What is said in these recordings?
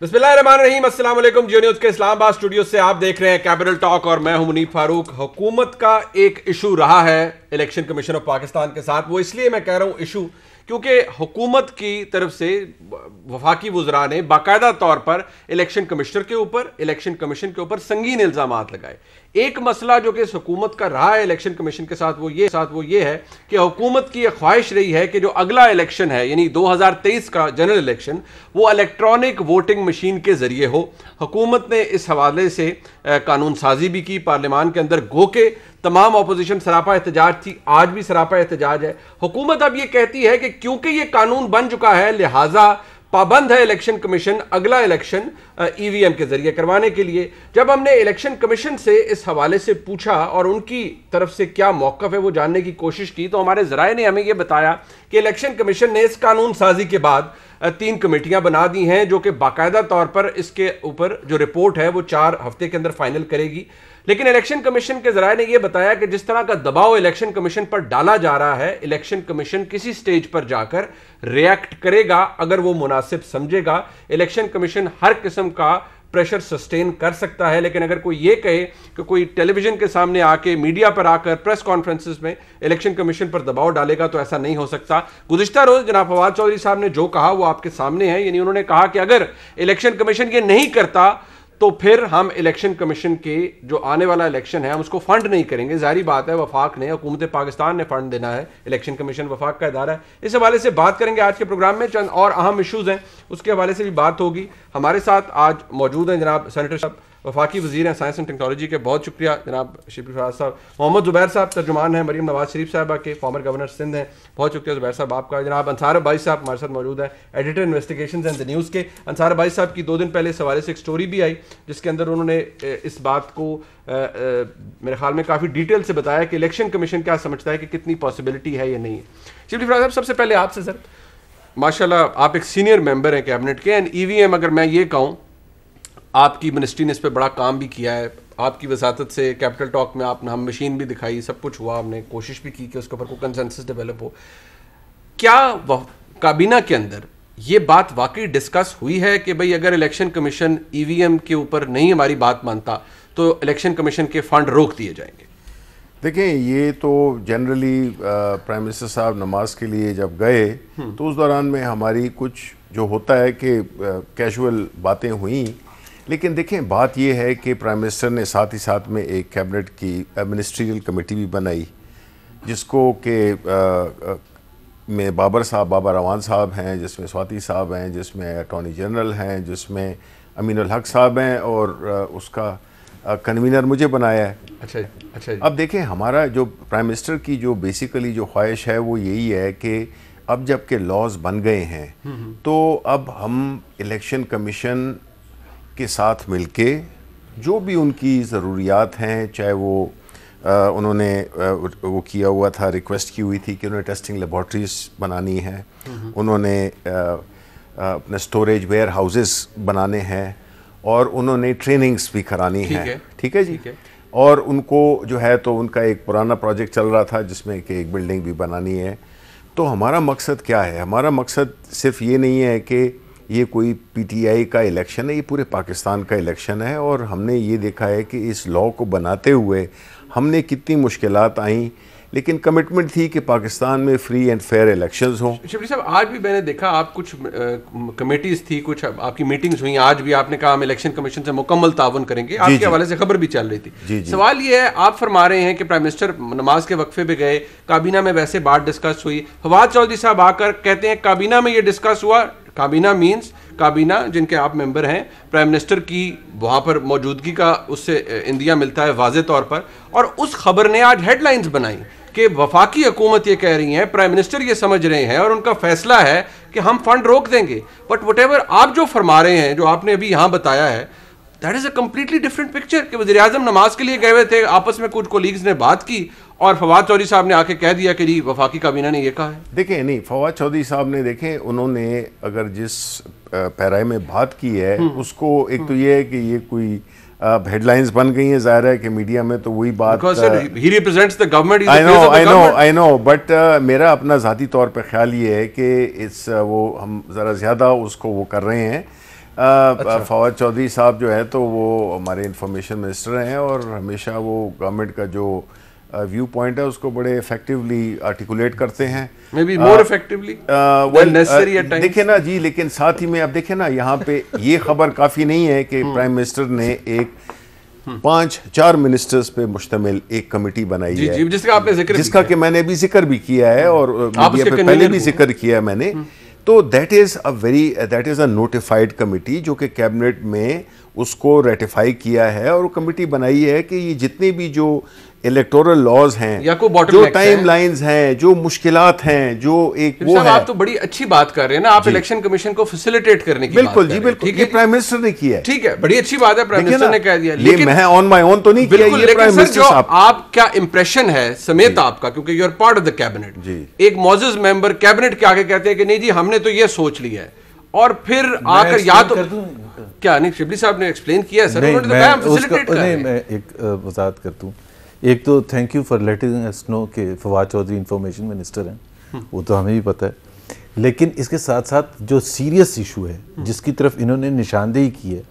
بسم اللہ الرحمن الرحیم، السلام علیکم۔ جیو نیوز کے اسلام آباد اسٹوڈیو سے آپ دیکھ رہے ہیں کیپٹل ٹاک اور میں ہوں منیب فاروق۔ حکومت کا ایک ایشو رہا ہے الیکشن کمیشن آف پاکستان کے ساتھ، وہ اس لیے میں کہہ رہا ہوں ایشو کیونکہ حکومت کی طرف سے وفاقی وزراء نے باقاعدہ طور پر الیکشن کمشنر کے اوپر، الیکشن کمیشن کے اوپر سنگین الزامات لگائے۔ ایک مسئلہ جو کہ اس حکومت کا رہا ہے الیکشن کمیشن کے ساتھ وہ یہ ہے کہ حکومت کی یہ خواہش رہی ہے کہ جو اگلا الیکشن ہے یعنی 2023 کا جنرل الیکشن وہ الیکٹرانک ووٹنگ مشین کے ذریعے ہو۔ حکومت نے اس حوالے سے قانون سازی بھی کی پارلیمان کے اندر، گو کہ تمام اپوزیشن سراپا احتجاج تھی، آج بھی سراپا احتجاج ہے۔ حکومت اب یہ کہتی ہے کہ کیونکہ یہ قانون بن چکا ہے لہٰذا پابند ہے الیکشن کمیشن اگلا الیکشن ای وی ایم کے ذریعے کروانے کے لیے۔ جب ہم نے الیکشن کمیشن سے اس حوالے سے پوچھا اور ان کی طرف سے کیا موقف ہے وہ جاننے کی کوشش کی تو ہمارے ذرائع نے ہمیں یہ بتایا کہ الیکشن کمیشن نے اس قانون سازی کے بعد 3 کمیٹیاں بنا دی ہیں جو کہ باقاعدہ طور پر اس کے اوپر جو رپورٹ ہے وہ 4 ہفتے کے اندر فائنل کرے گی۔ لیکن الیکشن کمیشن کے ذرائع نے یہ بتایا کہ جس طرح کا دباؤ الیکشن کمیشن پر ڈالا جا رہا ہے، الیکشن کمیشن کسی سٹیج پر جا کر ریئیکٹ کرے گا اگر وہ مناسب سمجھے گا۔ الیکشن کمیشن ہر قسم کا پریشر سسٹین کر سکتا ہے، لیکن اگر کوئی یہ کہے کہ کوئی ٹیلی ویژن کے سامنے آ کے میڈیا پر آ کر پریس کانفرنسز میں الیکشن کمیشن پر دباؤ ڈالے گا تو ایسا نہیں ہو سکتا۔ گزشتہ روز جناب فواد چودھری صاحب نے جو کہا وہ آپ کے سامنے ہے، یعنی انہوں نے کہا کہ اگر الیکشن کمیشن یہ نہیں کرتا تو پھر ہم الیکشن کمیشن کے جو آنے والا الیکشن ہے ہم اس کو فنڈ نہیں کریں گے۔ ظاہری بات ہے وفاق نے، حکومت پاکستان نے فنڈ دینا ہے، الیکشن کمیشن وفاق کا ادارہ ہے۔ اس حوالے سے بات کریں گے آج کے پروگرام میں، چند اور اہم ایشوز ہیں اس کے حوالے سے بھی بات ہوگی۔ ہمارے ساتھ آج موجود ہیں جناب سینیٹر صاحب، وفاقی وزیر ہیں سائنس اینڈ ٹیکنالوجی کے، بہت شکریہ جناب شفیع فراز صاحب۔ محمد زبیر صاحب ترجمان ہیں مریم نواز شریف صاحبہ کے، فارمر گورنر سندھ ہیں، بہت شکریہ زبیر صاحب آپ کا۔ جناب انصار عباسی صاحب ہمارے ساتھ موجود ہیں، editor investigations and the news کے۔ انصار عباسی صاحب کی 2 دن پہلے اس حوالے سے ایک سٹوری بھی آئی جس کے اندر انہوں نے اس بات کو میرے خیال میں کافی ڈیٹیل سے بتایا کہ الیکشن کمیشن کیا سمجھتا ہے کہ کتنی پاسبلٹی ہے یا نہیں ہے۔ شفیع فراز صاحب، سب سے پہلے آپ سے سر، ماشاءاللہ آپ ایک سینئر ممبر ہیں کیبنٹ کے، اینڈ ای وی ایم اگر میں یہ کہوں آپ کی منسٹری نے اس پہ بڑا کام بھی کیا ہے، آپ کی وزارت سے کیپٹل ٹاک میں آپ نے ہم مشین بھی دکھائی، سب کچھ ہوا، ہم نے کوشش بھی کی کہ اس کے اوپر کوئی کنسنسس ڈیولپ ہو۔ کیا کابینہ کے اندر یہ بات واقعی ڈسکس ہوئی ہے کہ بھئی اگر الیکشن کمیشن ای وی ایم کے اوپر نہیں ہماری بات مانتا تو الیکشن کمیشن کے فنڈ روک دیے جائیں گے؟ دیکھیں، یہ تو جنرلی پرائم منسٹر صاحب نماز کے لیے جب گئے تو اس دوران میں ہماری کچھ جو ہوتا ہے کہ کیجول باتیں ہوئیں، لیکن دیکھیں بات یہ ہے کہ پرائم منسٹر نے ساتھ ہی ساتھ میں ایک کیبنٹ کی منسٹریل کمیٹی بھی بنائی جس کو کہ میں بابر روان صاحب ہیں، جس میں سواتی صاحب ہیں، جس میں اٹارنی جنرل ہیں، جس میں امین الحق صاحب ہیں، اور اس کا کنوینر مجھے بنایا ہے۔ اچھا جی۔ اب دیکھیں ہمارا جو پرائم منسٹر کی جو بیسیکلی جو خواہش ہے وہ یہی ہے کہ اب جب کہ لاز بن گئے ہیں تو اب ہم الیکشن کمیشن کے ساتھ مل کے جو بھی ان کی ضروریات ہیں، چاہے وہ انہوں نے وہ کیا ہوا تھا، ریکویسٹ کی ہوئی تھی کہ انہوں نے ٹیسٹنگ لیبارٹریز بنانی ہے، انہوں نے اپنے سٹوریج ویئر ہاؤسز بنانے ہیں، اور انہوں نے ٹریننگز بھی کرانی ہیں، ٹھیک ہے جی۔ اور ان کو جو ہے تو ان کا ایک پرانا پروجیکٹ چل رہا تھا جس میں کہ ایک بلڈنگ بھی بنانی ہے۔ تو ہمارا مقصد کیا ہے؟ ہمارا مقصد صرف یہ نہیں ہے کہ یہ کوئی پی ٹی آئی کا الیکشن ہے، یہ پورے پاکستان کا الیکشن ہے، اور ہم نے یہ دیکھا ہے کہ اس لاء کو بناتے ہوئے ہم نے کتنی مشکلات آئیں، لیکن کمٹمنٹ تھی کہ پاکستان میں فری اینڈ فیئر الیکشنز ہوں۔ شفیع صاحب، آج بھی میں نے دیکھا آپ کچھ کمیٹیز تھی، کچھ آپ کی میٹنگز ہوئیں، آج بھی آپ نے کہا ہم الیکشن کمیشن سے مکمل تعاون کریں گے، آپ کے حوالے سے خبر بھی چل رہی تھی۔ سوال یہ ہے، آپ فرما رہے ہیں کہ پرائم منسٹر نماز کے وقفے پہ گئے، کابینہ میں ویسے بات ڈسکس ہوئی، فواد چودھری صاحب آ کر کہتے ہیں کابینہ میں یہ ڈسکس ہوا۔ کابینہ مینز کابینہ جن کے آپ ممبر ہیں، پرائم منسٹر کی وہاں پر موجودگی کا اس سے اندیا ملتا ہے واضح طور پر، اور اس خبر نے آج ہیڈ لائنز بنائی کہ وفاقی حکومت یہ کہہ رہی ہیں، پرائم منسٹر یہ سمجھ رہے ہیں اور ان کا فیصلہ ہے کہ ہم فنڈ روک دیں گے۔ بٹ وٹ ایور آپ جو فرما رہے ہیں، جو آپ نے ابھی یہاں بتایا ہے، that is a completely different picture کہ وزیر اعظم نماز کے لیے گئے ہوئے تھے، آپس میں کچھ کولیگز نے بات کی اور فواد چودھری صاحب نے آ کے کہہ دیا کہ جی وفاقی کابینہ نے یہ کہا ہے۔ دیکھیں نہیں، فواد چودھری صاحب نے دیکھیں انہوں نے اگر جس پیرائے میں بات کی ہے اس کو، ایک تو یہ ہے کہ یہ کوئی اب ہیڈ لائنز بن گئی ہیں، ظاہر ہے کہ میڈیا میں تو وہی بات I know بٹ میرا اپنا ذاتی طور پہ خیال یہ ہے کہ وہ ہم ذرا زیادہ اس کو وہ کر رہے ہیں، فواد چودھری صاحب جو ہے تو وہ ہمارے انفارمیشن منسٹر ہیں اور ہمیشہ وہ گورنمنٹ کا جو ویو پوائنٹ ہے اس کو بڑے افیکٹولی آرٹیکولیٹ کرتے ہیں. دیکھیں نا جی, لیکن ساتھ ہی میں اب دیکھیں نا یہاں پہ یہ خبر کافی نہیں ہے کہ پرائم منسٹر نے ایک 4 منسٹرز پہ مشتمل ایک کمیٹی بنائی ہے جس کا کہ میں نے بھی ذکر بھی کیا ہے اور میڈیا پہ پہلے بھی ذکر کیا ہے میں نے. تو that is a notified committee جو کہ کیبنٹ میں اس کو ریٹیفائی کیا ہے اور وہ کمیٹی بنائی ہے کہ یہ جتنے بھی جو الیکٹورل لاز ہیں, جو ٹائم لائنز ہیں, جو مشکلات ہیں, جو ایک وہ ہے. آپ تو بڑی اچھی بات کر رہے ہیں نا, آپ الیکشن کمیشن کو فیسیلیٹیٹ کرنے کی بالکل جی بالکل, یہ پرائم منسٹر نے کیا ہے. ٹھیک ہے, بڑی اچھی بات ہے, پرائم منسٹر نے کہہ دیا, لیکن میں آن مائی اون تو نہیں کیا, یہ پرائم منسٹر صاحب. آپ کیا امپریشن ہے سمیت آپ کا, کیونکہ you are part of the cabinet, ایک معزز ممبر کیبنٹ کے آگے کہتے ہیں کہ نہیں جی ہم نے تو یہ سوچ لیا ہے, اور پھر آ کر یا تو کیا نہیں شبلی صاحب نے ایکسپلین کیا ہے سر, انہوں نے تو کہا ہم فیسیلیٹیٹ کر رہے ہیں. میں ایک وضاحت کرتا ہوں. ایک تو thank you for letting us know کہ فواد چودھری انفارمیشن منسٹر ہیں, وہ تو ہمیں بھی پتہ ہے, لیکن اس کے ساتھ ساتھ جو سیریس ایشو ہے جس کی طرف انہوں نے نشاندہی کی ہے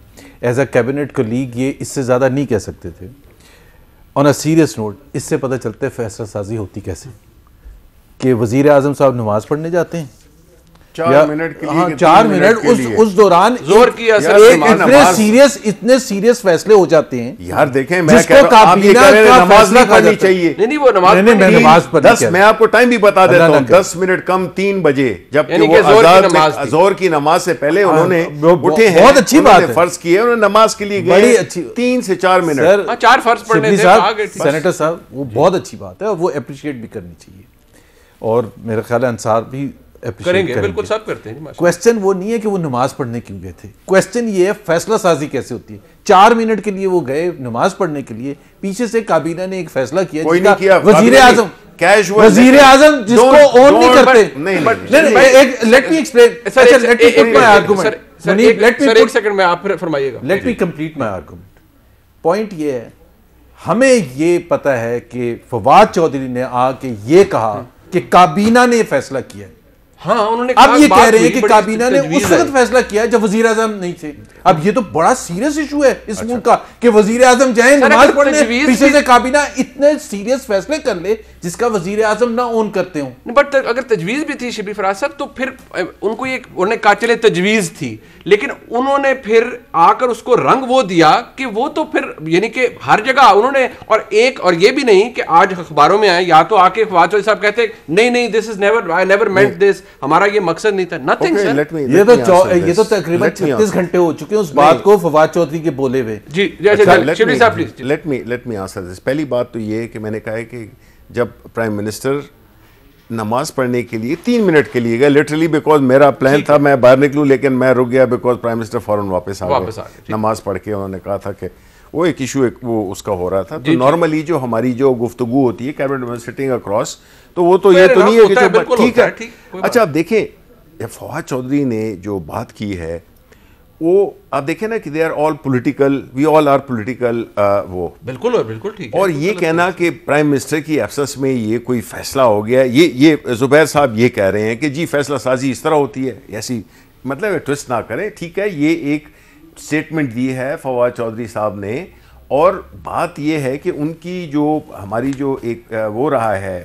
ایز اے کیبنٹ کولیگ, یہ اس سے زیادہ نہیں کہہ سکتے تھے. آن اے سیریس نوٹ, اس سے پتہ چلتا ہے فیصلہ سازی ہوتی کیسے, کہ وزیر اعظم صاحب نماز پڑھنے جاتے ہیں 4 منٹ کے لیے, 4 منٹ اس دوران زور کیا اتنے سیریس فیصلے ہو جاتے ہیں. یار دیکھیں میں کہہ رہا ہوں آپ یہ کہہ رہے ہیں نماز نہیں پڑھنی چاہیے. نہیں وہ نماز پڑھنی, میں آپ کو ٹائم بھی بتا دیتا ہوں, 10 منٹ کم 3 بجے, جبکہ وہ زور کی نماز سے پہلے انہوں نے اٹھے ہیں, بہت اچھی بات ہے, فرض کیے, انہوں نے نماز کے لیے گئے 3 سے 4 منٹ, 4 فرض پڑھنے تھے. سینیٹر صاحب وہ بہت اچھی بات ہے, وہ اپریشیٹ بھی کرنی چاہیے, اور میرا خیال ہے انصار بھی کریں گے, بالکل سب کرتے ہیں. کویسچن وہ نہیں ہے کہ وہ نماز پڑھنے کیوں گئے تھے, کویسچن یہ ہے فیصلہ سازی کیسے ہوتی ہے. 4 منٹ کے لیے وہ گئے نماز پڑھنے کے لیے, پیچھے سے کابینہ نے ایک فیصلہ کیا, وزیر اعظم جس کو اون نہیں کرتے. Let me complete my argument. Point یہ ہے, ہمیں یہ پتا ہے کہ فواد چودھری نے آ کے یہ کہا کہ کابینہ نے یہ فیصلہ کیا ہے. ہاں انہوں نے اب یہ کہہ رہے ہیں کہ کابینہ نے اس وقت فیصلہ کیا جب وزیر اعظم نہیں تھے. اب یہ تو بڑا سیریس ایشو ہے اس ملک کا کہ وزیر اعظم جائیں نماز پڑھنے, پیچھے سے کابینہ اتنے سیریس فیصلے کر لے جس کا وزیر اعظم نہ اون کرتے ہوں. بٹ اگر تجویز بھی تھی شبلی فراز صاحب, تو پھر ان کو یہ انہوں نے کہا چلے تجویز تھی, لیکن انہوں نے پھر آ کر اس کو رنگ وہ دیا کہ وہ تو پھر یعنی کہ ہر جگہ انہوں نے, اور یہ بھی نہیں کہ آج اخباروں میں آئے یا تو آ کے فواد چودھری صاحب کہتے نہیں this is never, I never meant this, ہمارا یہ مقصد نہیں تھا. نتھنگ سر, یہ تو تقریباً 36 گھنٹے ہو چکے ہیں اس بات کو فواد چودھری کے بولے ہوئے. جی شبلی صاحب please. Let me answer this. پہلی بات تو یہ ہے کہ میں نے کہا ہے کہ جب پرائم منسٹر نماز پڑھنے کے لیے 3 منٹ کے لیے گئے, لٹرلی بیکاز میرا پلان تھا میں باہر نکلوں, لیکن میں رک گیا بیکاز پرائم منسٹر فوراً واپس آ گئے نماز پڑھ کے. انہوں نے کہا تھا کہ وہ ایک ایشو وہ اس کا ہو رہا تھا. تو نارملی جو ہماری جو گفتگو ہوتی ہے کیبنٹ میں سٹنگ اکراس, تو وہ تو یہ تو نہیں ہے کہ ٹھیک ہے. اچھا آپ دیکھیں فواد چودھری نے جو بات کی ہے وہ آپ دیکھیں نا کہ they are all political, we all are political, وہ بالکل ٹھیک ہے. اور یہ کہنا کہ پرائم منسٹر کی ایبسنس میں یہ کوئی فیصلہ ہو گیا, یہ زبیر صاحب یہ کہہ رہے ہیں کہ جی فیصلہ سازی اس طرح ہوتی ہے, ایسی مطلب ٹوسٹ نہ کریں. ٹھیک ہے, یہ ایک سٹیٹمنٹ دی ہے فواد چودھری صاحب نے, اور بات یہ ہے کہ ان کی جو ہماری جو ایک وہ رہا ہے,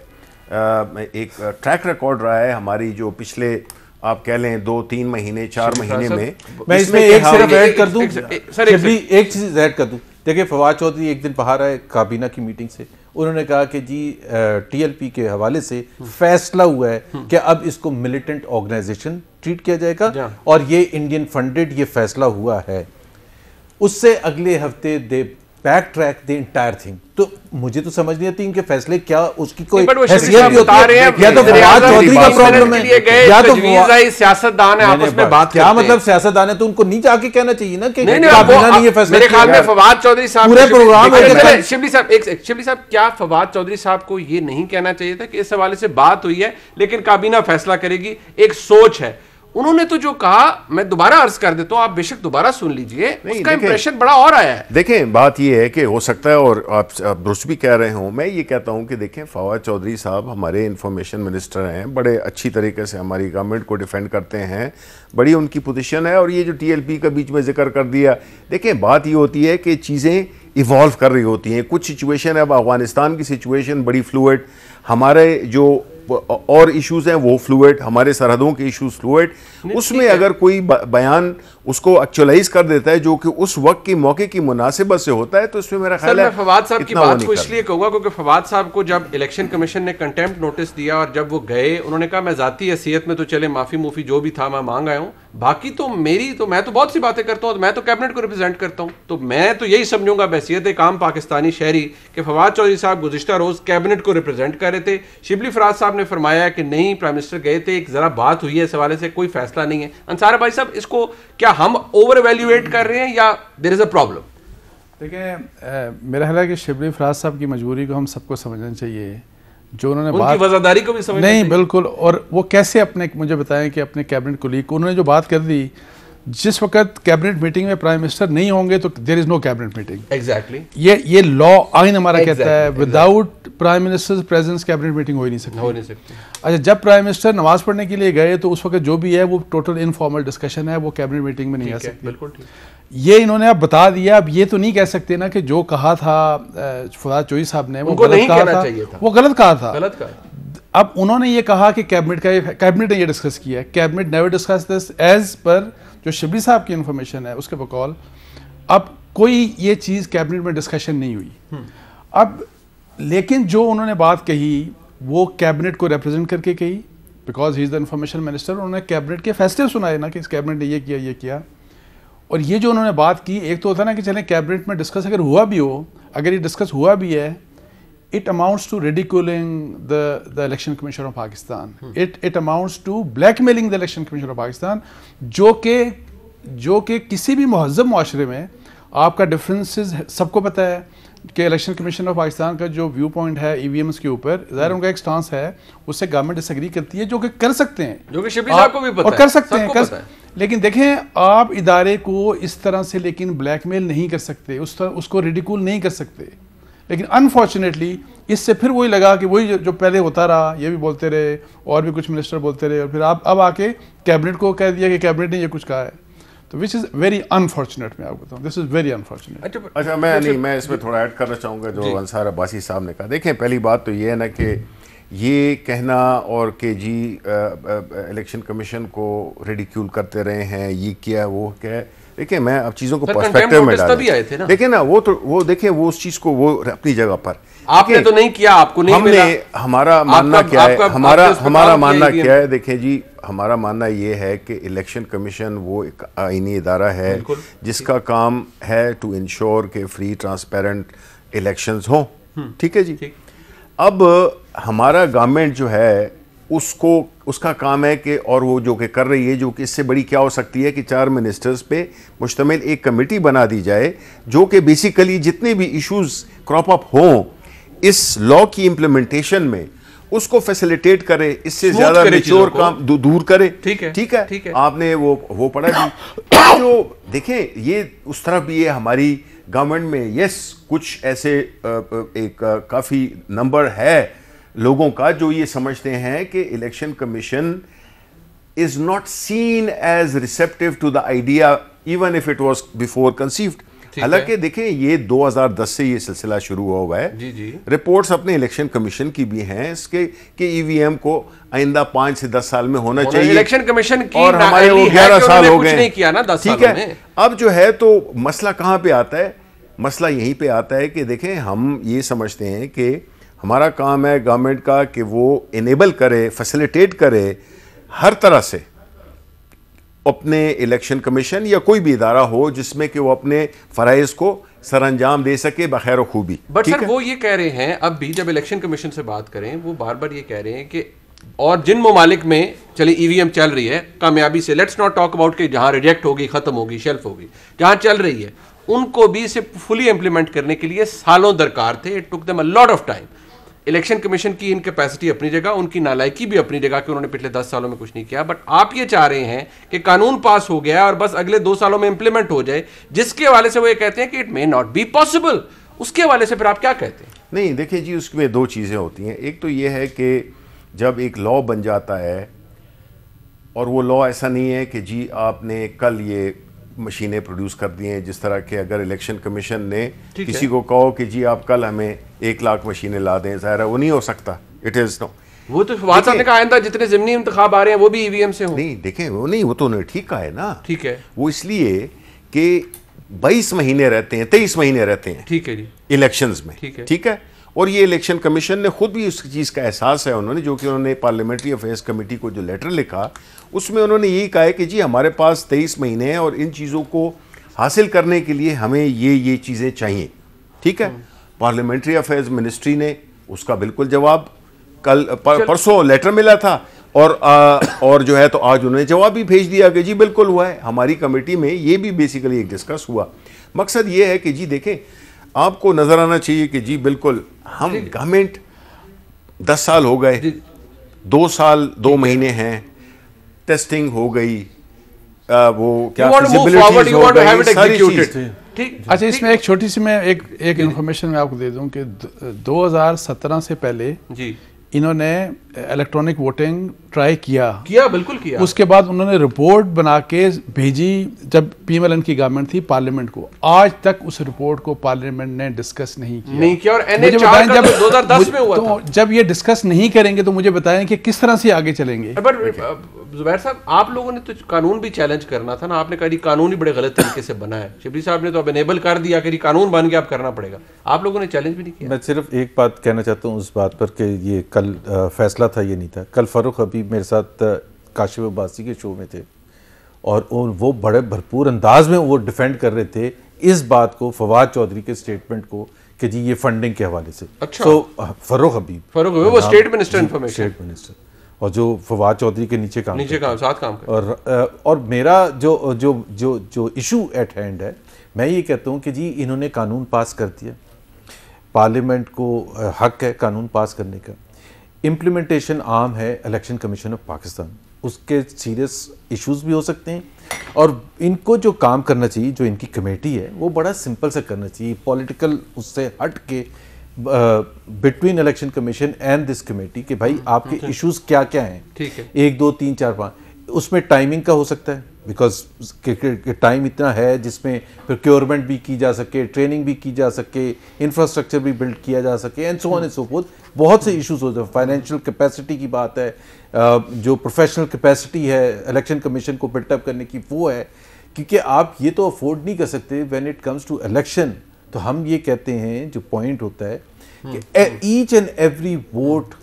ایک ٹریک ریکارڈ رہا ہے ہماری جو پچھلے آپ کہہ لیں 2-3 مہینے 4 مہینے میں اس میں ایک صرف ایڈ کر دوں, ایک چیز ایڈ کر دوں. دیکھیں فواد چودھری ایک دن باہر آئے کابینہ کی میٹنگ سے, انہوں نے کہا کہ جی ٹی ایل پی کے حوالے سے فیصلہ ہوا ہے کہ اب اس کو ملیٹنٹ آرگنائزیشن ٹریٹ کیا جائے گا, اور یہ انڈین فنڈڈ یہ فیصلہ ہوا ہے. اس سے اگلے ہفتے they backtrack the entire thing. تو مجھے تو سمجھ نہیں آتی ان کے فیصلے کیا اس کی کوئی حیثیت بھی ہوتی ہے, یا تو فواد چودھری کا پرابلم ہے یا تو سیاستدان ہے آپس میں بات کیا مطلب سیاستدان ہے, تو ان کو نہیں جا کے کہنا چاہیے نا کہ کابینہ نے یہ فیصلہ. میرے خیال میں فواد چودھری صاحب پورے پروگرام شبلی صاحب کیا فواد چودھری صاحب کو یہ نہیں کہنا چاہیے تھا کہ اس حوالے سے بات ہوئی ہے لیکن کابینہ فیصلہ کرے گی, ایک سوچ ہے, انہوں نے تو جو کہا, میں دوبارہ عرض کر دیتا ہوں, آپ بے شک دوبارہ سن لیجئے, اس کا امپریشن بڑا اور آیا ہے. دیکھیں بات یہ ہے کہ ہو سکتا ہے, اور آپ درست بھی کہہ رہے ہوں, میں یہ کہتا ہوں کہ دیکھیں فواد چودھری صاحب ہمارے انفارمیشن منسٹر ہیں, بڑے اچھی طریقے سے ہماری گورنمنٹ کو ڈیفینڈ کرتے ہیں, بڑی ان کی پوزیشن ہے. اور یہ جو ٹی ایل پی کا بیچ میں ذکر کر دیا, دیکھیں بات یہ ہوتی ہے کہ چیزیں ایوالو کر رہی ہوتی ہیں. کچھ سچویشن ہے, اب افغانستان کی سچویشن بڑی فلوئڈ, ہمارے جو اور ایشوز ہیں وہ فلوئڈ, ہمارے سرحدوں کے ایشوز فلوئڈ, اس میں اگر کوئی بیان اس کو ایکچولائز کر دیتا ہے جو کہ اس وقت کی موقع کی مناسبت سے ہوتا ہے, تو اس میں میرا خیال ہے. میں فواد صاحب کی بات کو اس لیے کہوں گا کیونکہ فواد صاحب کو جب الیکشن کمیشن نے کنٹیمپٹ نوٹس دیا اور جب وہ گئے, انہوں نے کہا میں ذاتی حیثیت میں تو چلے معافی موفی جو بھی تھا میں مانگ آیا ہوں, باقی تو میں تو بہت سی باتیں کرتا ہوں, میں تو کیبنٹ کو ریپرزینٹ کرتا ہوں, تو میں تو یہی سمجھوں گا بحیثیت ایک عام پاکستانی شہری کہ فواد چودھری صاحب گزشتہ روز کیبنٹ کو ریپرزینٹ کر رہے تھے. شبلی فراز صاحب نے فرمایا کہ نہیں پرائم منسٹر گئے تھے, ایک ذرا بات ہوئی ہے اس حوالے سے, کوئی فیصلہ نہیں ہے. انصار بھائی صاحب, اس کو کیا ہم اوور ایویلیویٹ کر رہے ہیں یا دیر از اے پرابلم؟ دیکھیں میرا خیال ہے کہ شبلی فراز صاحب کی مجبوری کو ہم سب کو سمجھنا چاہیے, جو انہوں نے ان کی وزاداری کو بھی سمجھنا نہیں بالکل. اور وہ کیسے اپنے, مجھے بتائیں کہ اپنے کیبنٹ کولیگ کو انہوں نے جو بات کر دی, جس وقت کیبنٹ میٹنگ میں پرائم منسٹر نہیں ہوں گے تو there is no cabinet meeting. Exactly یہ لا آئین ہمارا کہتا ہے without prime minister presence cabinet meeting ہو ہی نہیں سکتی. اچھا, جب پرائم منسٹر نماز پڑھنے کے لیے گئے تو اس وقت جو بھی ہے وہ ٹوٹل انفارمل ڈسکشن ہے, وہ کیبنٹ میٹنگ میں نہیں آ سکتی. بالکل ٹھیک. یہ انہوں نے اب بتا دیا. اب یہ تو نہیں کہہ سکتے نا کہ جو کہا تھا فواد چودھری صاحب نے وہ غلط کہا تھا, وہ غلط کہا تھا. اب انہوں نے یہ کہا کہ کیبنٹ نے یہ ڈسکس کیا ہے. Cabinet never discuss this as per جو شبلی صاحب کی انفارمیشن ہے اس کے بقول. اب کوئی یہ چیز کیبنٹ میں ڈسکشن نہیں ہوئی. اب لیکن جو انہوں نے بات کہی وہ کیبنٹ کو ریپرزینٹ کر کے کہی, because he is the information minister. انہوں نے کیبنٹ کے فیصلے سنائے نا کہ اس کیبنٹ نے یہ کیا. اور یہ جو انہوں نے بات کی, ایک تو ہوتا ہے نا کہ چلیں کیبنٹ میں ڈسکس اگر ہوا بھی ہو, اگر یہ ڈسکس ہوا بھی ہے, it amounts to ridiculing the election commission of Pakistan. It amounts to blackmailing the election commission of Pakistan, جو کہ کسی بھی مہذب معاشرے میں آپ کا ڈفرینسز سب کو پتہ ہے کہ الیکشن کمیشن آف پاکستان کا جو ویو پوائنٹ ہے ای وی ایمز کے اوپر, ظاہر ان کا ایک سٹانس ہے, اس سے گورنمنٹ ڈس ایگری کرتی ہے, جو کہ کر سکتے ہیں, جو کہ شبلی صاحب کو بھی پتہ ہے اور کر سکتے ہیں. لیکن دیکھیں آپ ادارے کو اس طرح سے لیکن بلیک میل نہیں کر سکتے, اس کو ریڈیکول نہیں کر سکتے. لیکن انفارچونیٹلی اس سے پھر وہی لگا کہ وہی جو پہلے ہوتا رہا, یہ بھی بولتے رہے اور بھی کچھ منسٹر بولتے رہے, اور پھر اب آ کے کیبنٹ کو کہہ دیا کہ کیبنٹ نے یہ کچھ کہا ہے. تو وچ از ویری انفارچونیٹ. میں آپ کو بتاؤں دس از ویری انفارچونیٹ. اچھا, میں اس میں تھوڑا ایڈ کرنا چاہوں گا جو انصار عباسی صاحب نے کہا. دیکھیں پہلی بات تو یہ ہے نا کہ یہ کہنا اور کہ جی الیکشن کمیشن کو ریڈیکیول کرتے رہے ہیں, یہ کیا وہ کیا, دیکھیں میں اب چیزوں کو پرسپیکٹو میں ڈالوں. دیکھیں نا وہ دیکھیں وہ اس چیز کو وہ اپنی جگہ پر آپ نے تو نہیں کیا, آپ کو نہیں ملا. ہمارا ماننا کیا ہے, ہمارا ماننا کیا ہے, دیکھیں جی ہمارا ماننا یہ ہے کہ الیکشن کمیشن وہ ایک آئینی ادارہ ہے جس کا کام ہے ٹو انشور کہ فری ٹرانسپیرنٹ الیکشنز ہوں. ٹھیک ہے جی. اب ہمارا گورنمنٹ جو ہے اس کا کام ہے کہ, اور وہ جو کہ کر رہی ہے, جو کہ اس سے بڑی کیا ہو سکتی ہے کہ 4 منسٹرز پہ مشتمل ایک کمیٹی بنا دی جائے جو کہ بیسیکلی جتنے بھی ایشوز کراپ اپ ہوں اس لا کی امپلیمنٹیشن میں اس کو فیسیلیٹیٹ کرے, اس سے زیادہ میچور کام دور کرے. ٹھیک ہے, آپ نے وہ پڑھا جی. جو دیکھیں یہ اس طرح بھی ہے ہماری گورنمنٹ میں, یس کچھ ایسے ایک کافی نمبر ہے لوگوں کا جو یہ سمجھتے ہیں کہ election commission is not seen as receptive to the idea even if it was before conceived. حالانکہ دیکھیں یہ 2010 سے یہ سلسلہ شروع ہوا ہے. رپورٹس اپنے الیکشن کمیشن کی بھی ہیں اس کے کہ ای وی ایم کو آئندہ 5 سے 10 سال میں ہونا چاہیے. الیکشن کمیشن کی اور ہمارے وہ 11 سال ہو گئے. ٹھیک ہے, اب جو ہے تو مسئلہ کہاں پہ آتا ہے, مسئلہ یہیں پہ آتا ہے کہ دیکھیں ہم یہ سمجھتے ہیں کہ ہمارا کام ہے گورنمنٹ کا کہ وہ انیبل کرے, فیسیلیٹیٹ کرے ہر طرح سے اپنے الیکشن کمیشن یا کوئی بھی ادارہ ہو جس میں کہ وہ اپنے فرائض کو سر انجام دے سکے بخیر و خوبی. بٹ سر وہ یہ کہہ رہے ہیں اب بھی, جب الیکشن کمیشن سے بات کریں وہ بار بار یہ کہہ رہے ہیں کہ اور جن ممالک میں چلے ای وی ایم چل رہی ہے کامیابی سے, لیٹس ناٹ ٹاک اباؤٹ کہ جہاں ریجیکٹ ہوگی, ختم ہوگی, شیلف ہوگی, جہاں چل رہی ہے ان کو بھی اسے فلی امپلیمنٹ کرنے کے لیے سالوں درکار تھے. It took them a lot of time. Election commission کی انکیپیسٹی اپنی جگہ, ان کی نالائکی بھی اپنی جگہ کہ انہوں نے پچھلے 10 سالوں میں کچھ نہیں کیا, بٹ آپ یہ چاہ رہے ہیں کہ قانون پاس ہو گیا اور بس اگلے 2 سالوں میں امپلیمنٹ ہو جائے, جس کے حوالے سے وہ یہ کہتے ہیں کہ it may not be possible. اس کے حوالے سے پھر آپ کیا کہتے ہیں؟ نہیں دیکھیں جی, اس میں 2 چیزیں ہوتی ہیں. ایک تو یہ ہے کہ جب ایک لا بن جاتا ہے اور وہ لا ایسا نہیں ہے کہ جی آپ نے کل یہ مشینیں پروڈیوس کر دی ہیں, جس طرح کہ اگر الیکشن کمیشن نے کسی کو کہو کہ جی آپ کل ہمیں 1 لاکھ مشینیں لا دیں, ظاہر ہے وہ نہیں ہو سکتا. اٹ از نو. وہ تو فواد صاحب نے کہا آئندہ جتنے ضمنی انتخاب آ رہے ہیں وہ بھی ای وی ایم سے ہوں. نہیں دیکھیں وہ نہیں, وہ تو انہوں نے ٹھیک کہا ہے نا. ٹھیک ہے, وہ اس لیے کہ 22 مہینے رہتے ہیں, 23 مہینے رہتے ہیں. ٹھیک ہے جی, الیکشنز میں. ٹھیک ہے, اور یہ الیکشن کمیشن نے خود بھی اس چیز کا احساس ہے انہوں نے, جو کہ انہوں نے پارلیمنٹری افیئرز کمیٹی کو جو لیٹر لکھا اس میں انہوں نے یہی کہا ہے کہ جی ہمارے پاس 23 مہینے ہیں اور ان چیزوں کو حاصل کرنے کے لیے ہمیں یہ چیزیں چاہیے. ٹھیک ہے, پارلیمنٹری افیئرز منسٹری نے اس کا بالکل جواب کل پرسوں لیٹر ملا تھا, اور جو ہے تو آج انہوں نے جواب بھی بھیج دیا کہ جی بالکل ہوا ہے. ہماری کمیٹی میں یہ بھی بیسیکلی ایک ڈسکس ہوا. مقصد یہ ہے کہ جی دیکھیں آپ کو نظر آنا چاہیے کہ جی بالکل ہم گورنمنٹ 10 سال ہو گئے, 2 سال 2 مہینے ہیں, ٹیسٹنگ ہو گئی, وہ کیا فیزیبلٹیز ہو گئی, ساری چیز. اچھا اس میں ایک چھوٹی سی میں ایک انفارمیشن میں آپ کو دے دوں کہ 2017 سے پہلے جی انہوں نے الیکٹرانک ووٹنگ ٹرائی کیا, بالکل کیا. اس کے بعد انہوں نے رپورٹ بنا کے بھیجی جب پی ایم ایل این کی گورنمنٹ تھی پارلیمنٹ کو. آج تک اس رپورٹ کو پارلیمنٹ نے ڈسکس نہیں کیا. اور NH4 میں ہوا تھا. جب یہ ڈسکس نہیں کریں گے تو مجھے بتائیں کہ کس طرح سے آگے چلیں گے. زبیر صاحب آپ لوگوں نے تو قانون بھی چیلنج کرنا تھا نا, آپ نے کہا جی قانون ہی بڑے غلط طریقے سے بنا ہے. شبلی صاحب نے تو اب انیبل کر دیا کہ قانون بن گیا اب کرنا پڑے گا. آپ لوگوں نے چیلنج بھی نہیں کیا. میں صرف ایک بات کہنا چاہتا ہوں اس بات پر کہ یہ کل فیصلہ تھا, یہ نہیں تھا. کل فاروق حبیب میرے ساتھ کاشف عباسی کے شو میں تھے اور وہ بڑے بھرپور انداز میں وہ ڈیفینڈ کر رہے تھے اس بات کو, فواد چودھری کے اسٹیٹمنٹ کو, کہ جی یہ فنڈنگ کے حوالے سے. اچھا, فاروق حبیب وہ state minister information, state minister, اور جو فواد چودھری کے نیچے کام اور میرا جو ایشو ایٹ ہینڈ ہے, میں یہ کہتا ہوں کہ جی انہوں نے قانون پاس کر دیا, پارلیمنٹ کو حق ہے قانون پاس کرنے کا. امپلیمنٹیشن عام ہے الیکشن کمیشن آف پاکستان, اس کے سیریس ایشوز بھی ہو سکتے ہیں, اور ان کو جو کام کرنا چاہیے, جو ان کی کمیٹی ہے وہ بڑا سمپل سے کرنا چاہیے, پولیٹیکل اس سے ہٹ کے between election commission and this committee کہ بھائی آپ کے ایشوز کیا کیا ہیں. 1 2 3 4 5 اس میں ٹائمنگ کا ہو سکتا ہے, بیکاز ٹائم اتنا ہے جس میں پروکیورمنٹ بھی کی جا سکے, ٹریننگ بھی کی جا سکے, انفراسٹرکچر بھی بلڈ کیا جا سکے, and so on and so forth. بہت سے ایشوز ہوتے ہیں. فائنینشیل کیپیسٹی کی بات ہے, جو پروفیشنل کیپیسٹی ہے الیکشن کمیشن کو بلٹ اپ کرنے کی وہ ہے, کیونکہ آپ یہ تو افورڈ نہیں کر سکتے when it comes to election. تو ہم یہ کہتے ہیں جو پوائنٹ ہوتا ہے کہ each and every vote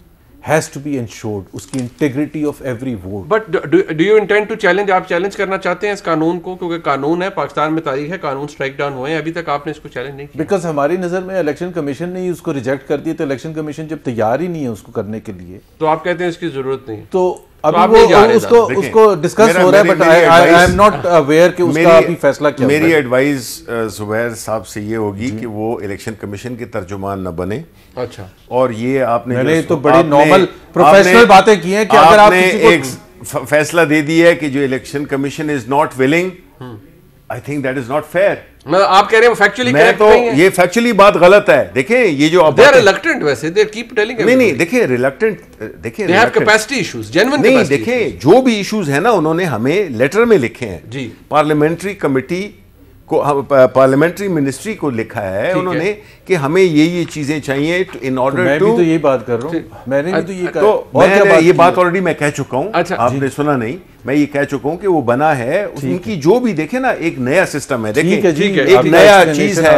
has to be ensured, اس کی integrity of every vote. But do you intend to challenge, آپ چیلنج کرنا چاہتے ہیں اس قانون کو, کیونکہ قانون ہے پاکستان میں تاریخ ہے, قانون اسٹرائک ڈاؤن ہوئے ہیں, ابھی تک آپ نے اس کو چیلنج نہیں کیا. بیکاز ہماری نظر میں الیکشن کمیشن نے اس کو ریجیکٹ کر دیا, تو الیکشن کمیشن جب تیار ہی نہیں ہے اس کو کرنے کے لیے, تو آپ کہتے ہیں اس کی ضرورت نہیں. تو ابھی وہ اس کو ڈسکس ہو رہا ہے, but I am not aware کہ اس کا ابھی فیصلہ کیا. میری ایڈوائز زبیر صاحب سے یہ ہوگی کہ وہ الیکشن کمیشن کے ترجمان نہ بنے. اچھا, اور یہ آپ نے تو بڑی نارمل پروفیشنل باتیں کی ہیں کہ اگر آپ نے ایک فیصلہ دے دیا ہے کہ جو election commission is not willing, I think that is not fair. آپ کہہ رہے ہیں فیکچولی کریکٹ نہیں ہے, یہ فیکچولی بات غلط ہے. دیکھیں یہ جو they are reluctant, ویسے they keep telling everybody. نہیں دیکھیں ریلکٹنٹ, دیکھیں they have capacity issues, genuine capacity نہیں, دیکھیں جو بھی ایشوز ہیں نا انہوں نے ہمیں لیٹر میں لکھے ہیں جی. پارلیمنٹری کمیٹی کو, پارلیمنٹری منسٹری کو لکھا ہے انہوں نے کہ ہمیں یہ چیزیں چاہیے ان آرڈر ٹو. میں بھی تو یہی بات کر رہا ہوں, میں نے بھی تو یہ کہا, تو میں یہ بات آلریڈی میں کہہ چکا ہوں, آپ نے سنا نہیں, میں یہ کہہ چکا ہوں کہ وہ بنا ہے ان کی جو بھی دیکھیں نا ایک نیا سسٹم ہے, دیکھیں ایک نیا چیز ہے,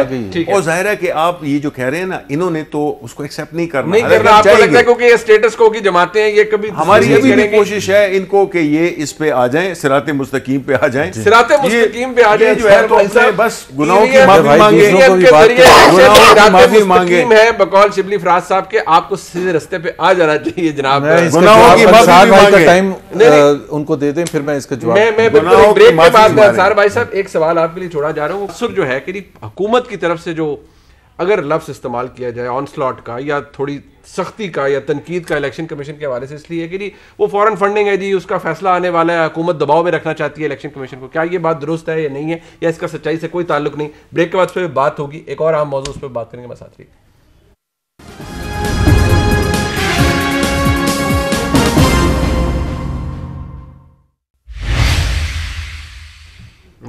اور ظاہر ہے کہ آپ یہ جو کہہ رہے ہیں نا انہوں نے تو اس کو ایکسیپٹ نہیں کرنا. آپ کو لگتا ہے کیونکہ یہ اسٹیٹس کو کی جماعتیں ہیں, یہ کبھی ہماری ابھی بھی کوشش ہے ان کو کہ یہ اس پہ آ جائیں, صراط مستقیم پہ آ جائیں, صراط مستقیم پہ آ جائیں, جو ہے تو بس گناہوں کی معافی مانگے, گناہوں کی معافی مانگے ہے بقول شبلی فراز صاحب کے, آپ کو سیدھے رستے پہ آ جانا چاہیے جناب. گناہوں کی معافی مانگے, ٹائم ان کو دے دیں, پھر میں اس کا جواب. میں بریک کے بعد انصار بھائی صاحب ایک سوال آپ کے لیے چھوڑا جا رہا ہوں. اکثر جو ہے کہ حکومت کی طرف سے جو اگر لفظ استعمال کیا جائے آن سلاٹ کا یا تھوڑی سختی کا یا تنقید کا الیکشن کمیشن کے حوالے سے، اس لیے کہ جی وہ فوراً فنڈنگ ہے جی، اس کا فیصلہ آنے والا ہے، حکومت دباؤ میں رکھنا چاہتی ہے الیکشن کمیشن کو، کیا یہ بات درست ہے یا نہیں ہے، یا اس کا سچائی سے کوئی تعلق نہیں؟ بریک کے بعد اس پہ بات ہوگی، ایک اور عام موضوع اس پہ بات کریں گے. میں ساتھ رہی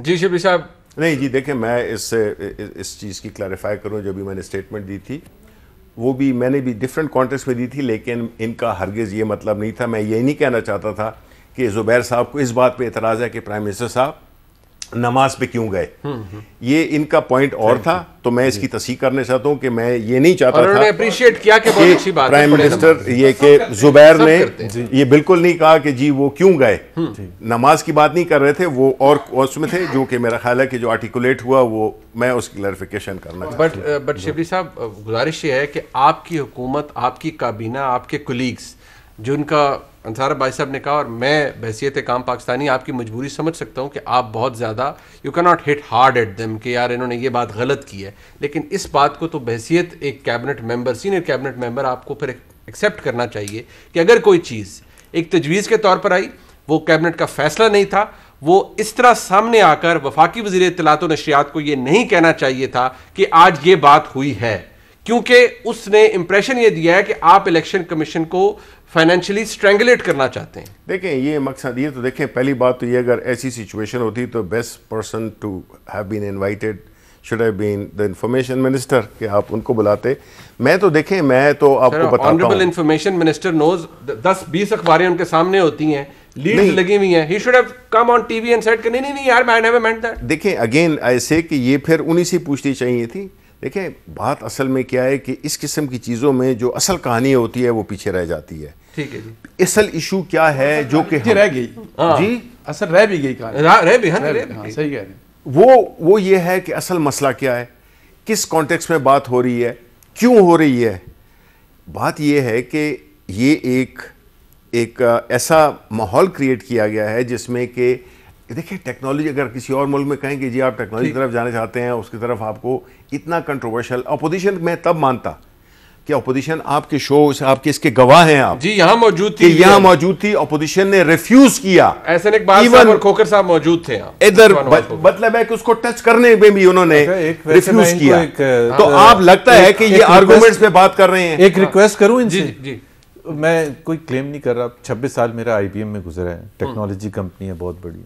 جی شبلی صاحب. نہیں جی دیکھیں، میں اس چیز کی کلیریفائی کروں، جو بھی میں نے اسٹیٹمنٹ دی تھی وہ بھی میں نے بھی ڈیفرنٹ کانٹیکسٹ میں دی تھی، لیکن ان کا ہرگز یہ مطلب نہیں تھا. میں یہ نہیں کہنا چاہتا تھا کہ زبیر صاحب کو اس بات پہ اعتراض ہے کہ پرائم منسٹر صاحب نماز پہ کیوں گئے. یہ ان کا پوائنٹ اور تھا، تو میں اس کی تصحیح کرنا چاہتا ہوں کہ میں یہ نہیں چاہتا تھا اپریشیٹ کیا کہ بہت اچھی بات ہے پرائم منسٹر یہ کہ زبیر نے یہ بالکل نہیں کہا کہ جی وہ کیوں گئے، نماز کی بات نہیں کر رہے تھے وہ، اور اس میں تھے جو کہ میرا خیال ہے کہ جو آرٹیکولیٹ ہوا وہ میں اس کی کلیریفیکیشن کرنا چاہتا ہوں. بٹ شبلی صاحب گزارش یہ ہے کہ آپ کی حکومت، آپ کی کابینہ، آپ کے کولیگز، جو ان کا انصار بھائی صاحب نے کہا، اور میں بحیثیت کام پاکستانی آپ کی مجبوری سمجھ سکتا ہوں کہ آپ بہت زیادہ یو کی not hit hard at them کہ یار انہوں نے یہ بات غلط کی ہے، لیکن اس بات کو تو بحیثیت ایک کیبنٹ ممبر، سینئر کیبنٹ ممبر، آپ کو پھر ایکسیپٹ کرنا چاہیے کہ اگر کوئی چیز ایک تجویز کے طور پر آئی، وہ کیبنٹ کا فیصلہ نہیں تھا، وہ اس طرح سامنے آ کر وفاقی وزیر اطلاعات و نشریات کو یہ نہیں کہنا چاہیے تھا کہ آج یہ بات ہوئی ہے، کیونکہ اس نے امپریشن یہ دیا ہے کہ آپ الیکشن کمیشن کو فائنینشلی اسٹرینگولیٹ کرنا چاہتے ہیں. دیکھیں یہ مقصد یہ تو دیکھیں، پہلی بات تو یہ اگر ایسی سچویشن ہوتی تو best person to have been invited should have been the information minister, کہ آپ ان کو بلاتے. میں تو دیکھیں، میں تو آپ کو بتاتا ہوں، آنریبل انفارمیشن منسٹر نوز 10-20 اخباریں ان کے سامنے ہوتی ہیں، لیڈز لگی ہوئی ہیں، he should have come on TV and said کہ نہیں نہیں یار میں نیور مینٹ دیٹ. دیکھیں اگین ایسے کہ یہ پھر انہی سے پوچھنی چاہیے تھی. دیکھیں بات اصل میں کیا ہے کہ اس قسم کی چیزوں میں جو اصل کہانی ہوتی ہے وہ پیچھے رہ جاتی ہے. ٹھیک ہے جی. اصل ایشو کیا ہے جو کہ رہ گئی، جی اصل رہ بھی گئی کہانی، رہ بھی صحیح کہہ رہے ہیں. وہ یہ ہے کہ اصل مسئلہ کیا ہے، کس کانٹیکس میں بات ہو رہی ہے، کیوں ہو رہی ہے. بات یہ ہے کہ یہ ایک ایسا ماحول کریٹ کیا گیا ہے جس میں کہ دیکھیں ٹیکنالوجی، اگر کسی اور ملک میں کہیں کہ جی آپ ٹیکنالوجی کی طرف جانا چاہتے ہیں، اس کی طرف آپ کو اتنا کنٹروورشل اپوزیشن، میں تب مانتا کہ اپوزیشن آپ کے شو سے آپ کے اس کے گواہ ہیں، آپ جی یہاں موجود تھی، یہاں موجود تھی، اپوزیشن نے ریفیوز کیا. ایسن اقبال صاحب اور کھوکر صاحب موجود تھے ادھر، مطلب ہے کہ اس کو ٹچ کرنے میں بھی انہوں نے ریفیوز کیا. تو آپ لگتا ہے کہ یہ آرگومنٹس پہ بات کر رہے ہیں. ایک ریکویسٹ کروں ان سے، جی میں کوئی کلیم نہیں کر رہا، 26 سال میرا آئی بی ایم میں گزرا ہے، ٹیکنالوجی کمپنی ہے بہت بڑی،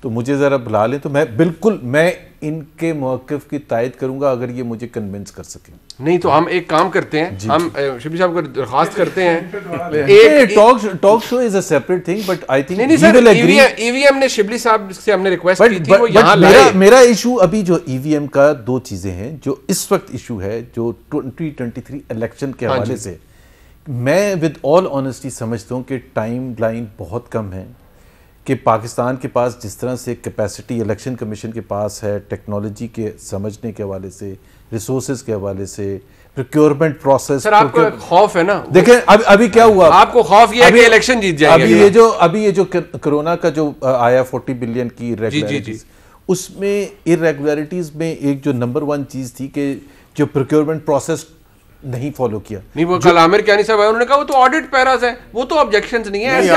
تو مجھے ذرا بلا لیں تو میں بالکل میں ان کے موقف کی تائید کروں گا اگر یہ مجھے کنونس کر سکیں. نہیں تو ہم ایک کام کرتے ہیں، ہم شبلی صاحب کو درخواست کرتے ہیں، talk show is a separate thing, but I think EVM نے شبلی صاحب سے ہم نے ریکویسٹ کی تھی وہ یہاں لائے. میرا ایشو ابھی جو ای وی ایم کا دو چیزیں ہیں جو اس وقت ایشو ہے، جو 2023 الیکشن کے حوالے سے میں ود آل آنیسٹی سمجھتا ہوں کہ ٹائم لائن بہت کم ہے، کہ پاکستان کے پاس جس طرح سے کیپیسٹی الیکشن کمیشن کے پاس ہے، ٹیکنالوجی کے سمجھنے کے حوالے سے، ریسورسز کے حوالے سے، پروکیورمنٹ پروسیس. سر آپ کو خوف ہے نا، دیکھیں ابھی کیا ہوا، آپ کو خوف یہ ہے کہ الیکشن جیت جائیں گے. ابھی یہ جو کرونا کا جو آیا 40 بلین کی ریگولیرٹیز، اس میں ارریگولیرٹیز میں ایک جو نمبر 1 چیز تھی کہ جو پروکیورمنٹ پروسیس نہیں فالو کیا. نہیں وہ کل عامر کیانی صاحب انہوں نے کہا وہ تو آڈٹ پیراز ہے، وہ تو آبجیکشنز نہیں ہے.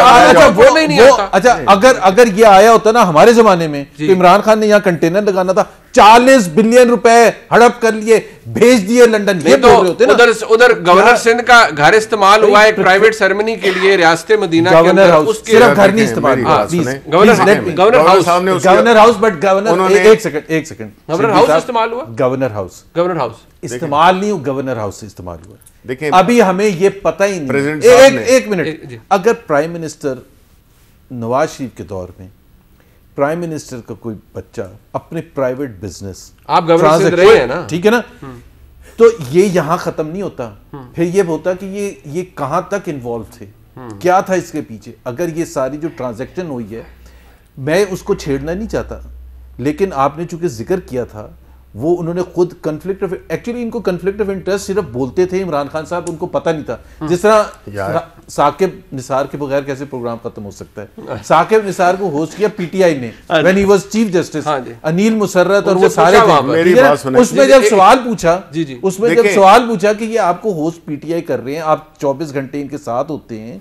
اچھا اگر یہ آیا ہوتا نا ہمارے زمانے میں، عمران خان نے یہاں کنٹینر لگانا تھا، 40 بلین روپے ہڑپ کر لیے، بھیج دیے لنڈن. یہ بول رہے ہوتے نا ادھر گورنر سندھ کا گھر استعمال ہوا ایک پرائیویٹ سیریمنی کے لیے ریاست مدینہ کے اندر، صرف گھر نہیں استعمال ہوا، گورنر ہاؤس، بٹ گورنر ایک سیکنڈ گورنر ہاؤس استعمال ہوا، گورنر ہاؤس استعمال نہیں، گورنر ہاؤس سے استعمال ہوا. ابھی ہمیں یہ پتہ ہی نہیں. ایک منٹ، اگر پرائم منسٹر نواز شریف کے دور میں پرائم منسٹر کا کوئی بچہ اپنے پرائیویٹ بزنس، آپ گورنر سندھ رہے ہیں نا، ٹھیک ہے نا، تو یہ یہاں ختم نہیں ہوتا. پھر یہ ہوتا کہ یہ کہاں تک انوالو تھے، کیا تھا اس کے پیچھے. اگر یہ ساری جو ٹرانزیکشن ہوئی ہے، میں اس کو چھیڑنا نہیں چاہتا، لیکن آپ نے چونکہ ذکر کیا تھا، وہ انہوں نے خود کنفلکٹ آف ایکچولی ان کو کنفلکٹ آف انٹرسٹ صرف بولتے تھے عمران خان صاحب, ان کو پتہ نہیں تھا. جس طرح ثاقب نثار کے بغیر کیسے پروگرام ختم ہو سکتا ہے. ثاقب نثار کو ہوسٹ کیا پی ٹی آئی نے when he was chief justice, Anil Musarrat اور وہ سارے تھے. اس میں جب سوال پوچھا کہ یہ آپ کو ہوسٹ پی ٹی آئی کر رہے ہیں, آپ 24 گھنٹے ان کے ساتھ ہوتے ہیں,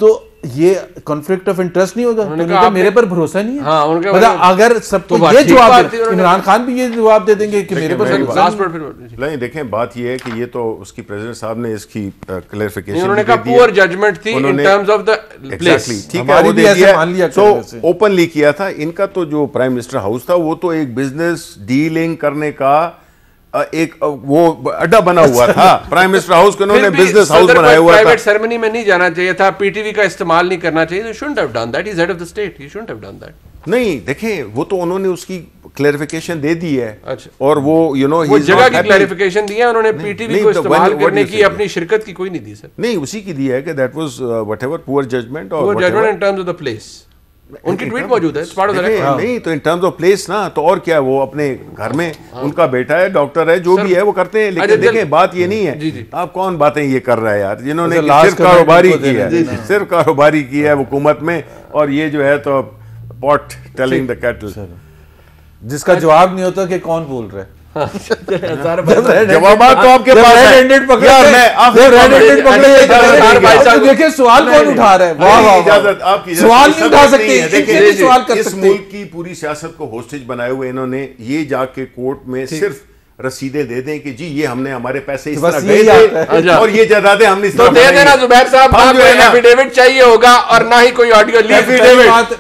تو یہ کنفلکٹ آف انٹرسٹ نہیں ہوگا؟ میرے پر بھروسہ نہیں ہے. مطلب اگر سب کو یہ جواب, عمران خان بھی یہ جواب دے دیں گے کہ میرے پر نہیں. دیکھیں بات یہ ہے کہ یہ تو اس کی پریزیڈنٹ صاحب نے اس کی کلیئرفیکیشن انہوں نے کہا پور ججمنٹ تھی ان ٹرمز آف دی پلیس. ٹھیک ہے, وہ دے دیا تو اوپنلی کیا تھا. ان کا تو جو پرائم منسٹر ہاؤس تھا وہ تو ایک بزنس ڈیلنگ کرنے کا ایک وہ اڈا بنا ہوا تھا. پرائم منسٹر ہاؤس کو انہوں نے بزنس ہاؤس بنایا ہوا تھا. پرائیویٹ سیریمنی میں نہیں جانا چاہیے تھا, پی ٹی وی کا استعمال نہیں کرنا چاہیے. He shouldn't have done that. He's head of the state. He shouldn't have done that. نہیں دیکھیں, وہ تو انہوں نے اس کی کلیئرفیکیشن دے دی ہے, اور وہ وہ جگہ کی کلیئرفیکیشن دی ہے انہوں نے. پی ٹی وی کو استعمال کرنے کی اپنی شرکت کی کوئی نہیں دی سر. نہیں, اسی کی دی ہے کہ that was whatever poor judgement اور judgement in terms of the place. ان کی ٹویٹ موجود ہے. نہیں تو ان ٹرمز آف پلیس نا, تو اور کیا, وہ اپنے گھر میں ان کا بیٹا ہے, ڈاکٹر ہے, جو بھی ہے وہ کرتے ہیں. لیکن دیکھیں بات یہ نہیں ہے, آپ کون باتیں یہ کر رہے ہیں یار, جنہوں نے صرف کاروباری کی ہے, صرف کاروباری کی ہے حکومت میں, اور یہ جو ہے تو پاٹ ٹیلنگ دا کیٹل, جس کا جواب نہیں ہوتا کہ کون بول رہا ہے. جوابات تو آپ کے پاس ہیں. دیکھیں سوال کون اٹھا رہا ہے, سوال نہیں اٹھا سکتے. اس ملک کی پوری سیاست کو ہوسٹیج بنائے ہوئے انہوں نے یہ جا کے کورٹ میں صرف رسیدیں دے دیں کہ جی یہ ہم نے ہمارے پیسے اس طرح گئے تھے اور یہ جائیدادیں ہم نے اس طرح دے دینا. زبیر صاحب نہ کوئی ایفیڈیوٹ چاہیے ہوگا اور نہ ہی کوئی آڈیو لیک.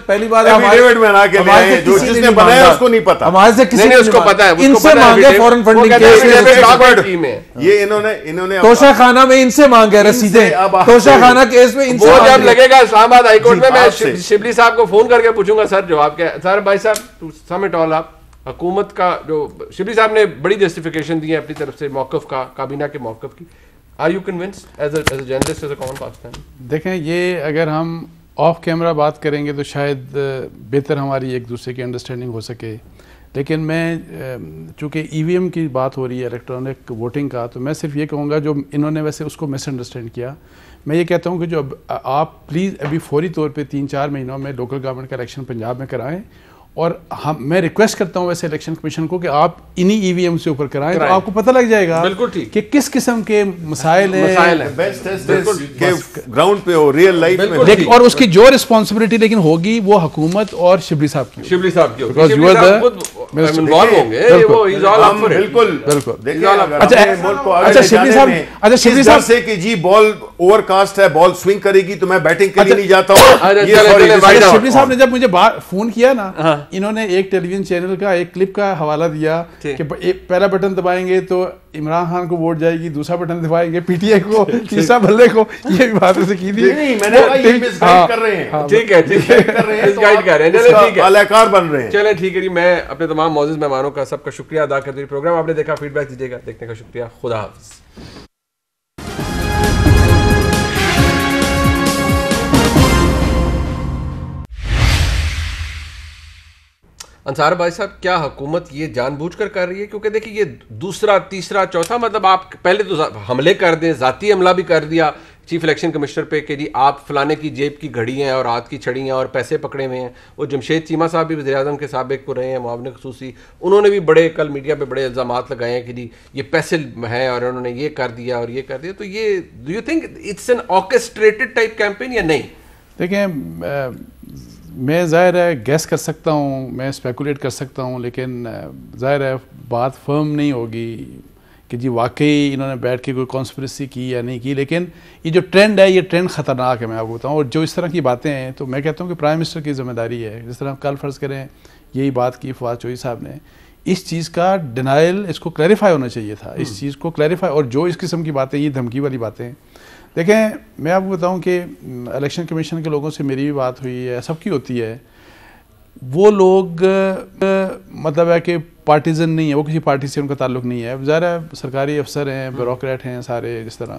پہلی بات ایفیڈیوٹ میں نا کے لے آئے, جو جس نے بنایا اس کو نہیں پتا. ہمارے سے کسی نے اس کو پتا ہے, ان سے مانگے فورن فنڈنگ میں. یہ انہوں نے توشہ خانہ میں ان سے مانگے رسیدیں. توشہ خانہ کیس میں ان سے وہ جب لگے گا اسلام آباد ہائی کورٹ میں, میں شبلی صاحب کو فون کر کے پوچھوں گا سر جواب کیا ہے. سر بھائی صاحب ٹو سم اٹ آل, آپ حکومت کا جو شبلی صاحب نے بڑی جسٹیفیکیشن دی ہے اپنی طرف سے موقف کا, کابینہ کے موقف کی, are you convinced as a journalist, as a common Pakistani? دیکھیں, یہ اگر ہم آف کیمرہ بات کریں گے تو شاید بہتر ہماری ایک دوسرے کی انڈرسٹینڈنگ ہو سکے. لیکن میں چونکہ ای وی ایم کی بات ہو رہی ہے, الیکٹرانک ووٹنگ کا, تو میں صرف یہ کہوں گا جو انہوں نے ویسے اس کو مس انڈرسٹینڈ کیا. میں یہ کہتا ہوں کہ جو آپ پلیز ابھی فوری طور پہ 3-4 مہینوں میں لوکل گورنمنٹ کا الیکشن پنجاب میں کرائیں, اور میں ریکویسٹ کرتا ہوں ویسے الیکشن کمیشن کو کہ آپ انہی ای وی ایم سے اوپر کرائیں, تو آپ کو پتہ لگ جائے گا کہ کس قسم کے مسائل ہیں گراؤنڈ پہ ہو, ریئل لائف میں. اور اس کی جو رسپانسبلٹی لیکن ہوگی وہ حکومت اور شبلی صاحب کی. شبلی صاحب کی شبلی صاحب سے کہ جی بال اوور کاسٹ ہے, بال سوئنگ کرے گی تو میں بیٹنگ کے لیے نہیں جاتا ہوں. شبلی صاحب نے جب مجھے فون کیا نا, انہوں نے ایک ٹیلی ویژن چینل کا ایک کلپ کا حوالہ دیا کہ پہلا بٹن دبائیں گے تو عمران خان کو ووٹ جائے گی, دوسرا بٹن دبائیں گے پی ٹی آئی کو, تیسرا بھلے کو. یہ بھی بات سے کی تھی. ٹھیک ہے بن رہے ہیں. چلیں ٹھیک ہے جی, میں اپنے تمام معزز مہمانوں کا سب کا شکریہ ادا کرتے ہیں. پروگرام آپ نے دیکھا, فیڈ بیک دیجیے گا, دیکھنے کا شکریہ. خدا حافظ. انصار بھائی صاحب, کیا حکومت یہ جان بوجھ کر کر رہی ہے؟ کیونکہ دیکھیں یہ دوسرا تیسرا چوتھا, مطلب آپ پہلے تو حملے کر دیں, ذاتی حملہ بھی کر دیا چیف الیکشن کمشنر پہ کہ جی آپ فلانے کی جیب کی گھڑی ہیں اور ہاتھ کی چھڑی ہیں اور پیسے پکڑے ہوئے ہیں. وہ جمشید چیمہ صاحب بھی وزیر اعظم کے سابق کو رہے ہیں, معاون خصوصی, انہوں نے بھی بڑے کل میڈیا پہ بڑے الزامات لگائے ہیں کہ جی یہ پیسے ہیں اور انہوں نے یہ کر دیا اور یہ کر دیا. تو یہ do you think it's an orchestrated type campaign یا نہیں؟ دیکھیں, میں ظاہر ہے گیس کر سکتا ہوں, میں اسپیکولیٹ کر سکتا ہوں, لیکن ظاہر ہے بات فرم نہیں ہوگی کہ جی واقعی انہوں نے بیٹھ کے کوئی کانسپریسی کی یا نہیں کی. لیکن یہ جو ٹرینڈ ہے, یہ ٹرینڈ خطرناک ہے, میں آپ کو بتاؤں. اور جو اس طرح کی باتیں ہیں تو میں کہتا ہوں کہ پرائم منسٹر کی ذمہ داری ہے. جس طرح کل فرض کریں یہی بات کی فواد چوہدری صاحب نے, اس چیز کا ڈینائل اس کو کلیریفائی ہونا چاہیے تھا, اس چیز کو کلیریفائی. اور جو اس قسم کی باتیں, یہ دھمکی والی باتیں, دیکھیں میں آپ کو بتاؤں کہ الیکشن کمیشن کے لوگوں سے میری بھی بات ہوئی ہے, سب کی ہوتی ہے. وہ لوگ مطلب ہے کہ پارٹیزن نہیں ہے, وہ کسی پارٹی سے ان کا تعلق نہیں ہے. ظاہر ہے سرکاری افسر ہیں, بیوروکریٹ ہیں سارے, جس طرح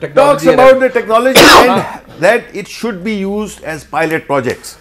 technology and that it should be used as pilot projects।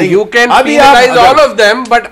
you can penalize all of them, but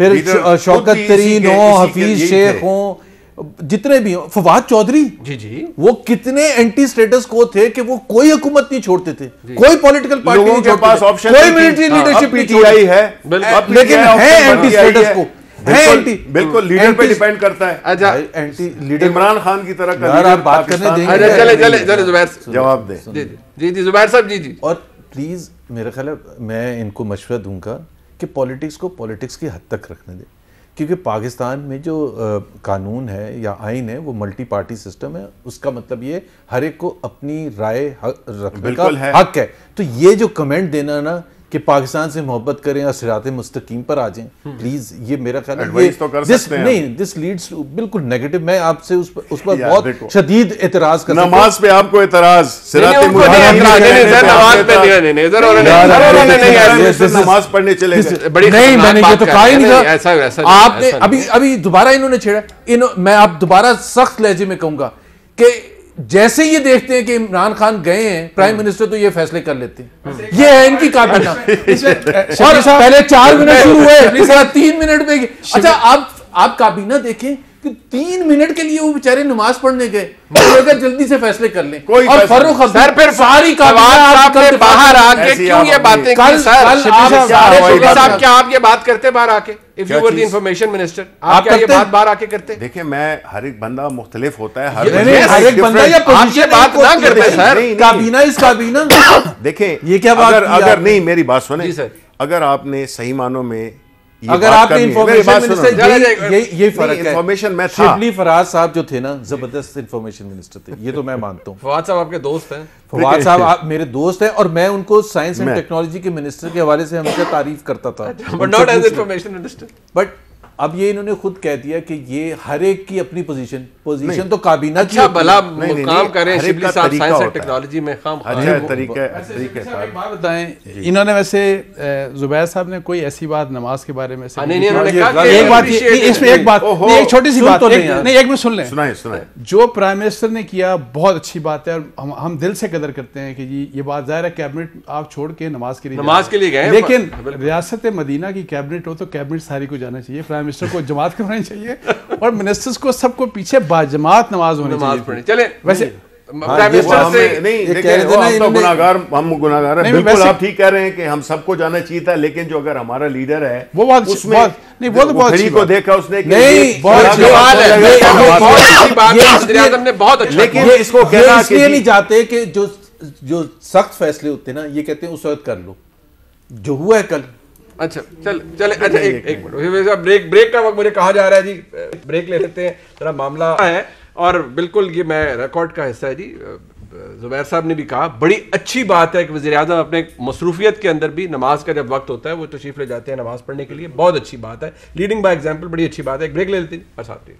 پھر شوکت ترین ہوں، حفیظ شیخ ہوں، جتنے بھی ہوں، فواد چودھری جی وہ کتنے اینٹی سٹیٹس کو تھے کہ وہ کوئی حکومت نہیں چھوڑتے تھے، کوئی پولیٹیکل پارٹی نہیں چھوڑتے تھے، کوئی ملٹری لیڈرشپ نہیں چھوڑتی ہے، لیکن ہے اینٹی سٹیٹس کو، بالکل لیڈر پہ ڈیپینڈ کرتا ہے، عمران خان کی طرح کا آپ بات کرنے دیں گے، چلے زبیر جواب دیں. جی زبیر صاحب. جی اور پلیز میرا خیال ہے میں ان کو مشورہ دوں گا کہ پولیٹکس کو پولیٹکس کی حد تک رکھنے دیں، کیونکہ پاکستان میں جو قانون ہے یا آئین ہے وہ ملٹی پارٹی سسٹم ہے، اس کا مطلب یہ ہر ایک کو اپنی رائے رکھنے کا حق ہے. تو یہ جو کمنٹ دینا نا کہ پاکستان سے محبت کریں اور صراط مستقیم پر آ جائیں، پلیز یہ میرا خیال ہے نہیں، دس لیڈس بالکل نیگیٹو. میں آپ سے اس پر بہت شدید اعتراض کرتا ہوں. نماز پہ آپ کو اعتراض، نماز پڑھنے چلے گئے، نہیں میں نے یہ تو کہا ہی نہیں تھا. آپ نے ابھی دوبارہ انہوں نے چھیڑا. میں آپ دوبارہ سخت لہجے میں کہوں گا کہ جیسے یہ دیکھتے ہیں کہ عمران خان گئے ہیں پرائم منسٹر تو یہ فیصلے کر لیتے ہیں. یہ ہے ان کی کابینہ. اور پہلے 4 منٹ شروع ہوئے، 3 منٹ میں. اچھا آپ کابینہ دیکھیں کہ 3 منٹ کے لیے وہ بیچارے نماز پڑھنے گئے، اگر جلدی سے فیصلے کر لیں. اور فاروق عبداللہ پھر ساری کابینہ باہر آ کے کیوں یہ باتیں کی سر؟ صاحب کیا آپ یہ بات کرتے باہر آ کے؟ If you were the information minister, آپ کیا یہ بات باہر آ کے کرتے؟ دیکھیں میں ہر ایک بندہ مختلف ہوتا ہے، ہر ایک بندہ یا پوزیشن بات نہ کرتے سر. کابینہ اس کابینہ دیکھیں یہ کیا بات، اگر نہیں میری بات سنیں، اگر آپ نے صحیح معنوں میں اگر آپ نے انفارمیشن منسٹر، یہی فرق ہے. انفارمیشن میں تھا، شبلی فراز صاحب جو تھے نا زبردست انفارمیشن منسٹر تھے، یہ تو میں مانتا ہوں. فواد صاحب آپ کے دوست ہیں؟ فواد صاحب میرے دوست ہیں اور میں ان کو سائنس اینڈ ٹیکنالوجی کے منسٹر کے حوالے سے ہمیشہ تعریف کرتا تھا. بٹ اب یہ انہوں نے خود کہہ دیا کہ یہ ہر ایک کی اپنی پوزیشن تو کابینہ کی. اچھا بھلا مقام کریں شبلی صاحب سائنس اینڈ ٹیکنالوجی میں. طریقہ بات بتائیں، انہوں نے ویسے زبیر صاحب نے کوئی ایسی بات نماز کے بارے میں ایک بات ایک چھوٹی سی بات نہیں، ایک میں سن لیں. جو پرائم منسٹر نے کیا بہت اچھی بات ہے اور ہم دل سے قدر کرتے ہیں کہ جی یہ بات ظاہر ہے کیبنٹ آپ چھوڑ کے نماز کے لیے گئے، لیکن ریاست مدینہ کی کیبنٹ ہو تو کیبنٹ ساری کو جانا چاہیے، پرائم منسٹر کو جماعت کرانی چاہیے اور منسٹرز کو سب کو پیچھے باجماعت نماز ہونی چاہیے. چلے ویسے ہم گناہگار ہیں، بالکل آپ ٹھیک کہہ رہے ہیں کہ ہم سب کو جانا چاہیے تھا، لیکن جو اگر ہمارا لیڈر ہے وہ بات نہیں، وہ تو بہت اچھی کو دیکھا اس نے، لیکن اس کو کہنا اس لیے نہیں جاتے کہ جو سخت فیصلے ہوتے ہیں نا یہ کہتے ہیں اس وقت کر لو جو ہوا ہے کل. اچھا چلے اچھا ایک منٹ بریک کا وقت مجھے کہا جا رہا ہے جی، بریک لے لیتے ہیں. ذرا معاملہ ہے اور بالکل یہ میں ریکارڈ کا حصہ ہے جی. زبیر صاحب نے بھی کہا بڑی اچھی بات ہے کہ وزیر اعظم اپنے مصروفیت کے اندر بھی نماز کا جب وقت ہوتا ہے وہ تشریف لے جاتے ہیں نماز پڑھنے کے لیے. بہت اچھی بات ہے، لیڈنگ بائی ایگزامپل، بڑی اچھی بات ہے. ایک بریک لے لیتے ہیں اور ساتھ